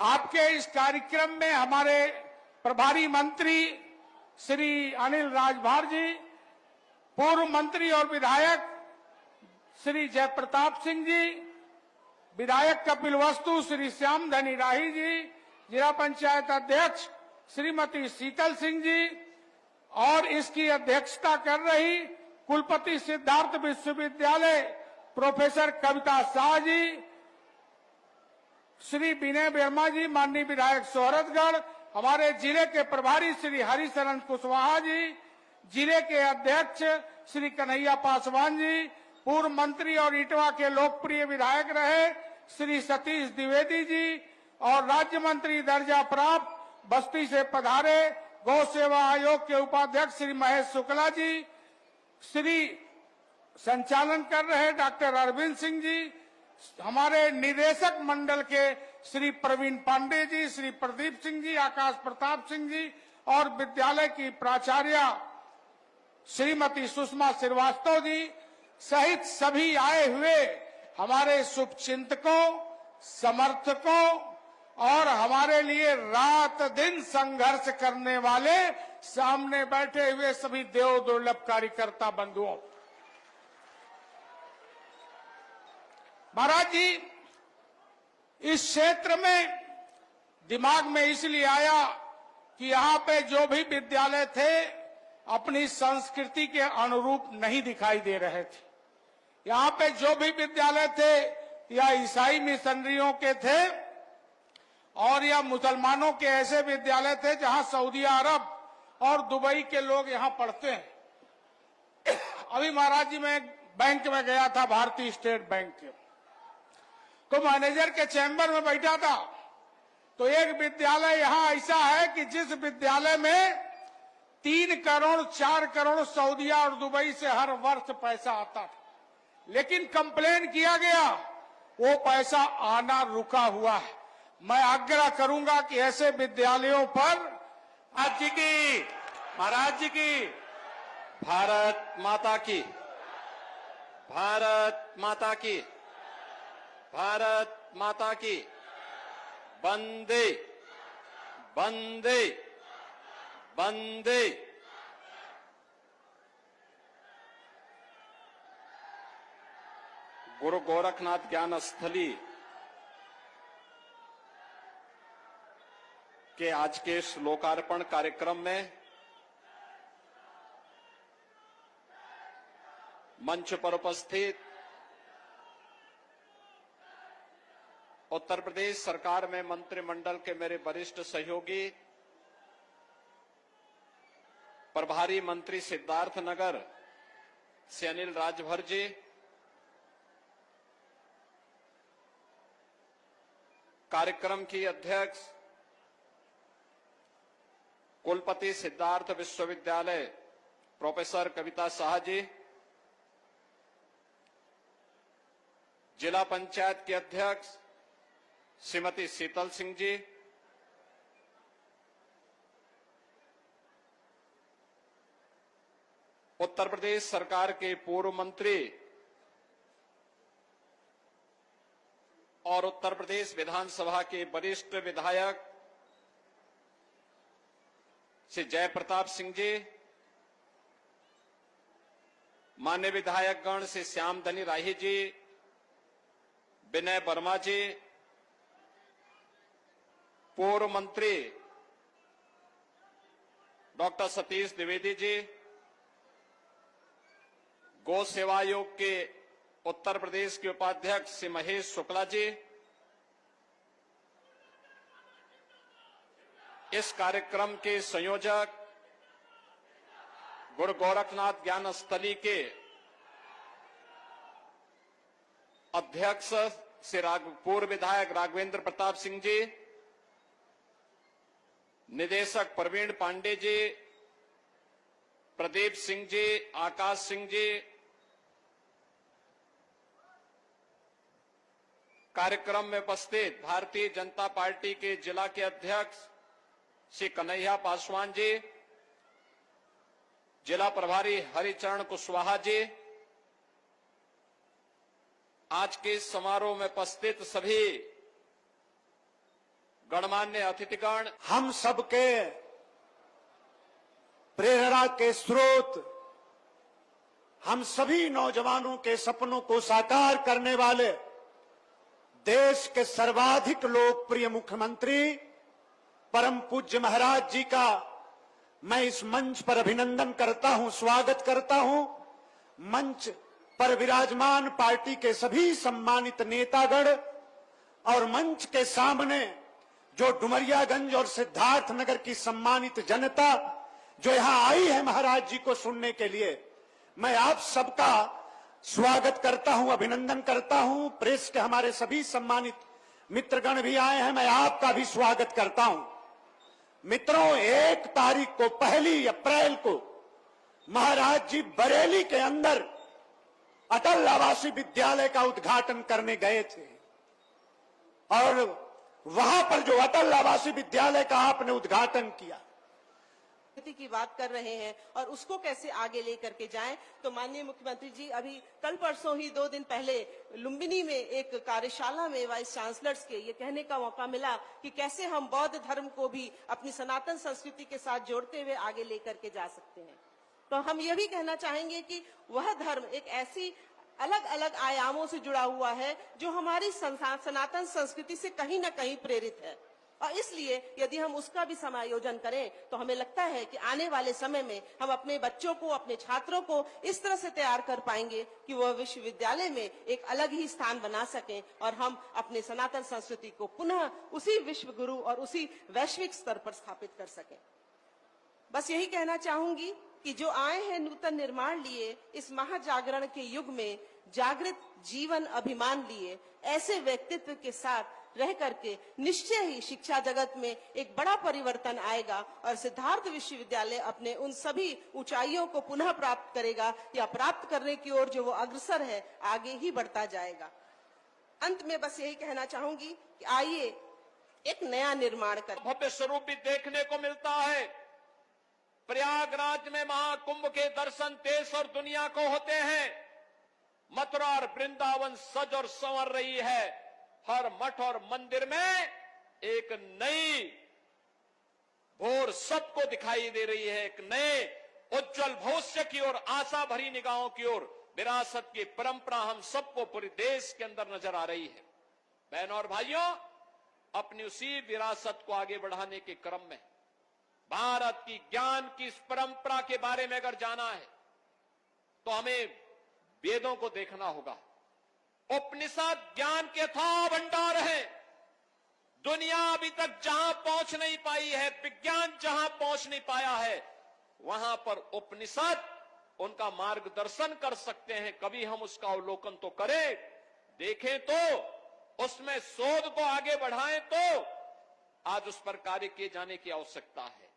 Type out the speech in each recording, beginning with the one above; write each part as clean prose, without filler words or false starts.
आपके इस कार्यक्रम में हमारे प्रभारी मंत्री श्री अनिल राजभर जी, पूर्व मंत्री और विधायक श्री जयप्रताप सिंह जी, विधायक कपिलवस्तु श्री श्याम धनी राही जी, जिला पंचायत अध्यक्ष श्रीमती शीतल सिंह जी और इसकी अध्यक्षता कर रही कुलपति सिद्धार्थ विश्वविद्यालय प्रोफेसर कविता शाह जी, श्री विनय वर्मा जी, माननीय विधायक सोहरतगढ़, हमारे जिले के प्रभारी श्री हरिशरण कुशवाहा जी, जिले के अध्यक्ष श्री कन्हैया पासवान जी, पूर्व मंत्री और इटवा के लोकप्रिय विधायक रहे श्री सतीश द्विवेदी जी और राज्य मंत्री दर्जा प्राप्त बस्ती से पधारे गौ सेवा आयोग के उपाध्यक्ष श्री महेश शुक्ला जी, श्री संचालन कर रहे डॉक्टर अरविंद सिंह जी, हमारे निदेशक मंडल के श्री प्रवीण पांडे जी, श्री प्रदीप सिंह जी, आकाश प्रताप सिंह जी और विद्यालय की प्राचार्य श्रीमती सुषमा श्रीवास्तव जी सहित सभी आए हुए हमारे शुभचिंतकों, समर्थकों और हमारे लिए रात दिन संघर्ष करने वाले सामने बैठे हुए सभी देव दुर्लभ कार्यकर्ता बंधुओं, महाराज जी, इस क्षेत्र में दिमाग में इसलिए आया कि यहाँ पे जो भी विद्यालय थे अपनी संस्कृति के अनुरूप नहीं दिखाई दे रहे थे। यहाँ पे जो भी विद्यालय थे या ईसाई मिशनरियों के थे और या मुसलमानों के ऐसे विद्यालय थे जहाँ सऊदी अरब और दुबई के लोग यहाँ पढ़ते हैं। अभी महाराज जी मैं बैंक में गया था, भारतीय स्टेट बैंक के, तो मैनेजर के चैम्बर में बैठा था, तो एक विद्यालय यहाँ ऐसा है कि जिस विद्यालय में 3 करोड़ 4 करोड़ सऊदीया और दुबई से हर वर्ष पैसा आता था, लेकिन कंप्लेन किया गया वो पैसा आना रुका हुआ है। मैं आग्रह करूंगा कि ऐसे विद्यालयों पर महाराज जी की भारत माता की, भारत माता की, भारत माता की, वंदे वंदे वंदे। गुरु गोरखनाथ ज्ञान स्थली के आज के इस लोकार्पण कार्यक्रम में मंच पर उपस्थित उत्तर प्रदेश सरकार में मंत्रिमंडल के मेरे वरिष्ठ सहयोगी प्रभारी मंत्री सिद्धार्थनगर से अनिल राजभर जी, कार्यक्रम की अध्यक्ष कुलपति सिद्धार्थ विश्वविद्यालय प्रोफेसर कविता शाह जी, जिला पंचायत के अध्यक्ष श्रीमती शीतल सिंह जी, उत्तर प्रदेश सरकार के पूर्व मंत्री और उत्तर प्रदेश विधानसभा के वरिष्ठ विधायक श्री जयप्रताप सिंह जी, मान्य विधायक गण श्री श्याम धनी राही जी, विनय वर्मा जी, पूर्व मंत्री डॉक्टर सतीश द्विवेदी जी, गौ सेवा आयोग के उत्तर प्रदेश के उपाध्यक्ष श्री महेश शुक्ला जी, इस कार्यक्रम के संयोजक गुरु गोरखनाथ ज्ञान स्थली के अध्यक्ष श्री पूर्व विधायक राघवेंद्र प्रताप सिंह जी, निदेशक प्रवीण पांडे जी, प्रदीप सिंह जी, आकाश सिंह जी, कार्यक्रम में उपस्थित भारतीय जनता पार्टी के जिला के अध्यक्ष श्री कन्हैया पासवान जी, जिला प्रभारी हरिचरण कुशवाहा जी, आज के इस समारोह में उपस्थित सभी गणमान्य अतिथिगण, हम सबके प्रेरणा के स्रोत, हम सभी नौजवानों के सपनों को साकार करने वाले देश के सर्वाधिक लोकप्रिय मुख्यमंत्री परम पूज्य महाराज जी का मैं इस मंच पर अभिनंदन करता हूं, स्वागत करता हूं। मंच पर विराजमान पार्टी के सभी सम्मानित नेतागण और मंच के सामने जो डुमरियागंज और सिद्धार्थनगर की सम्मानित जनता जो यहां आई है महाराज जी को सुनने के लिए, मैं आप सबका स्वागत करता हूं, अभिनंदन करता हूं। प्रेस के हमारे सभी सम्मानित मित्रगण भी आए हैं, मैं आपका भी स्वागत करता हूं। मित्रों, 1 तारीख को 1 अप्रैल को महाराज जी बरेली के अंदर अटल आवासीय विद्यालय का उद्घाटन करने गए थे और वहां पर जो अटल आवासीय विद्यालय का आपने उद्घाटन किया की बात कर रहे हैं और उसको कैसे आगे लेकर के जाएं, तो माननीय मुख्यमंत्री जी अभी कल परसों ही 2 दिन पहले लुम्बिनी में एक कार्यशाला में वाइस चांसलर्स के ये कहने का मौका मिला कि कैसे हम बौद्ध धर्म को भी अपनी सनातन संस्कृति के साथ जोड़ते हुए आगे लेकर के जा सकते हैं। तो हम ये भी कहना चाहेंगे कि वह धर्म एक ऐसी अलग अलग आयामों से जुड़ा हुआ है जो हमारी सनातन संस्कृति से कहीं ना कहीं प्रेरित है, और इसलिए यदि हम उसका भी समायोजन करें तो हमें लगता है कि आने वाले समय में हम अपने बच्चों को, अपने छात्रों को इस तरह से तैयार कर पाएंगे कि वह विश्वविद्यालय में एक अलग ही स्थान बना सकें और हम अपने सनातन संस्कृति को पुनः उसी विश्व गुरु और उसी वैश्विक स्तर पर स्थापित कर सकें। बस यही कहना चाहूंगी कि जो आए हैं नूतन निर्माण लिए, इस महाजागरण के युग में जागृत जीवन अभिमान लिए ऐसे व्यक्तित्व के साथ रह करके निश्चय ही शिक्षा जगत में एक बड़ा परिवर्तन आएगा और सिद्धार्थ विश्वविद्यालय अपने उन सभी ऊंचाइयों को पुनः प्राप्त करेगा या प्राप्त करने की ओर जो वो अग्रसर है आगे ही बढ़ता जाएगा। अंत में बस यही कहना चाहूंगी कि आइए एक नया निर्माण करें। भव्य स्वरूप भी देखने को मिलता है। प्रयागराज में महाकुंभ के दर्शन देश और दुनिया को होते हैं। मथुरा और वृंदावन सज और संवर रही है। हर मठ और मंदिर में एक नई भोर सबको दिखाई दे रही है, एक नए उज्जवल भविष्य की ओर, आशा भरी निगाहों की ओर विरासत की परंपरा हम सबको पूरे देश के अंदर नजर आ रही है। बहनों और भाइयों, अपनी उसी विरासत को आगे बढ़ाने के क्रम में भारत की ज्ञान की इस परंपरा के बारे में अगर जाना है तो हमें वेदों को देखना होगा। उपनिषद ज्ञान के अथाह भंडार है। दुनिया अभी तक जहां पहुंच नहीं पाई है, विज्ञान जहां पहुंच नहीं पाया है, वहां पर उपनिषद उनका मार्गदर्शन कर सकते हैं। कभी हम उसका अवलोकन तो करें, देखें तो, उसमें शोध को आगे बढ़ाएं तो आज उस पर कार्य किए जाने की आवश्यकता है।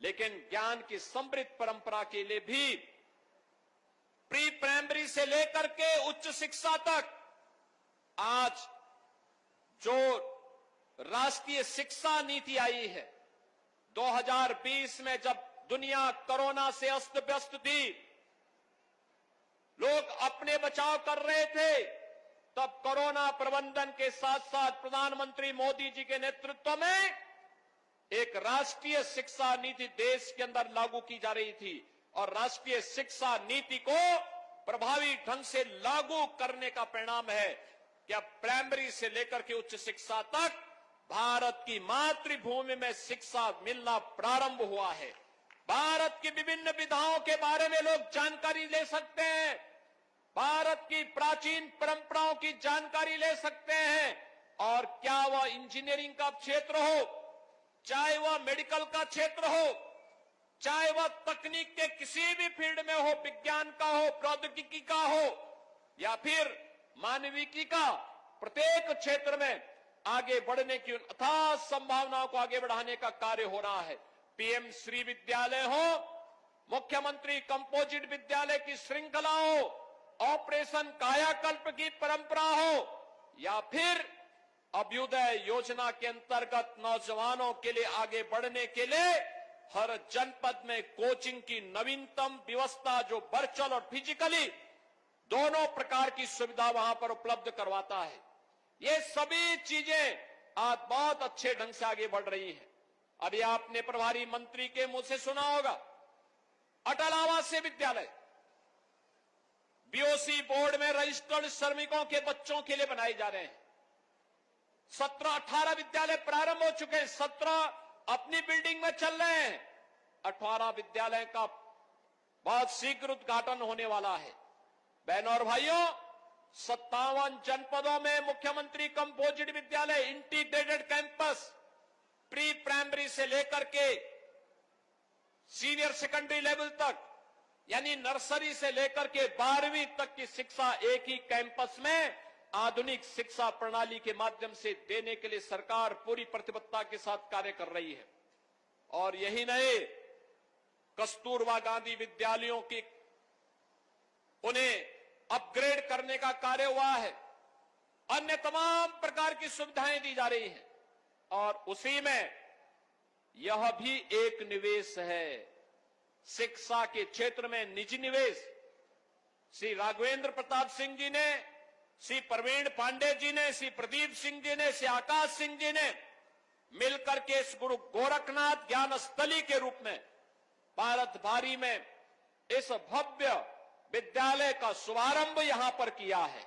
लेकिन ज्ञान की समृद्ध परंपरा के लिए भी प्री प्राइमरी से लेकर के उच्च शिक्षा तक आज जो राष्ट्रीय शिक्षा नीति आई है, 2020 में जब दुनिया कोरोना से अस्त व्यस्त थी, लोग अपने बचाव कर रहे थे, तब कोरोना प्रबंधन के साथ साथ प्रधानमंत्री मोदी जी के नेतृत्व में एक राष्ट्रीय शिक्षा नीति देश के अंदर लागू की जा रही थी। और राष्ट्रीय शिक्षा नीति को प्रभावी ढंग से लागू करने का परिणाम है कि अब प्राइमरी से लेकर के उच्च शिक्षा तक भारत की मातृभूमि में शिक्षा मिलना प्रारंभ हुआ है। भारत की विभिन्न विधाओं के बारे में लोग जानकारी ले सकते हैं। भारत की प्राचीन परंपराओं की जानकारी ले सकते हैं। और क्या वह इंजीनियरिंग का क्षेत्र हो, चाहे वह मेडिकल का क्षेत्र हो, चाहे वह तकनीक के किसी भी फील्ड में हो, विज्ञान का हो, प्रौद्योगिकी का हो या फिर मानविकी का, प्रत्येक क्षेत्र में आगे बढ़ने की अथाह संभावनाओं को आगे बढ़ाने का कार्य हो रहा है। पीएम श्री विद्यालय हो, मुख्यमंत्री कंपोजिट विद्यालय की श्रृंखला हो, ऑपरेशन कायाकल्प की परंपरा हो या फिर अभ्युदय योजना के अंतर्गत नौजवानों के लिए आगे बढ़ने के लिए हर जनपद में कोचिंग की नवीनतम व्यवस्था जो वर्चुअल और फिजिकली दोनों प्रकार की सुविधा वहां पर उपलब्ध करवाता है। ये सभी चीजें आज बहुत अच्छे ढंग से आगे बढ़ रही है। अभी आपने प्रभारी मंत्री के मुंह से सुना होगा, अटल आवासीय विद्यालय बीओसी बोर्ड में रजिस्टर्ड श्रमिकों के बच्चों के लिए बनाए जा रहे हैं। 17-18 विद्यालय प्रारंभ हो चुके हैं, 17 अपनी बिल्डिंग में चल रहे हैं, 18 विद्यालय का बहुत शीघ्र उद्घाटन होने वाला है। बहनों और भाइयों, 57 जनपदों में मुख्यमंत्री कंपोजिट विद्यालय, इंटीग्रेटेड कैंपस, प्री प्राइमरी से लेकर के सीनियर सेकेंडरी लेवल तक, यानी नर्सरी से लेकर के 12वीं तक की शिक्षा एक ही कैंपस में आधुनिक शिक्षा प्रणाली के माध्यम से देने के लिए सरकार पूरी प्रतिबद्धता के साथ कार्य कर रही है। और यही नहीं, कस्तूरबा गांधी विद्यालयों की उन्हें अपग्रेड करने का कार्य हुआ है, अन्य तमाम प्रकार की सुविधाएं दी जा रही हैं। और उसी में यह भी एक निवेश है, शिक्षा के क्षेत्र में निजी निवेश। श्री राघवेंद्र प्रताप सिंह जी ने, श्री प्रवीण पांडे जी ने, श्री प्रदीप सिंह जी ने, श्री आकाश सिंह जी ने मिलकर के इस गुरु गोरखनाथ ज्ञान स्थली के रूप में भारत भारी में इस भव्य विद्यालय का शुभारंभ यहां पर किया है।